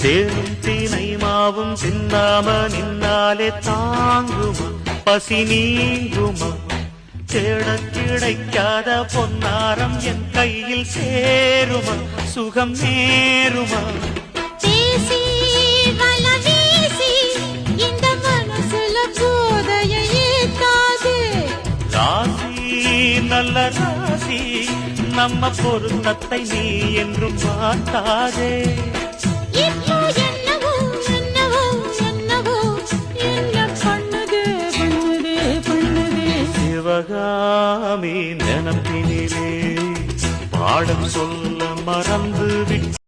சேரும் தீனை மாவும் சின்னாம நின்னாலே தாங்குமா பசி நீங்குமா தேட கிடைக்காத பொன்னாரம் என் கையில் சேருமா சுகம் நேருமா பேசி வல வீசி இந்த மனசுல போதையை ஏத்தாது ராசி நல்ல ராசி நம்ம பொருத்தத்தை நீ என்றும் மாட்டாதே இப்போ என்னவோ என்னவோ என்னவோ என்ன பண்ணுது பண்ணுது பண்ணுது சிவகாமி நினப்பினிலே பாடம் சொல்ல மறந்து விட்டு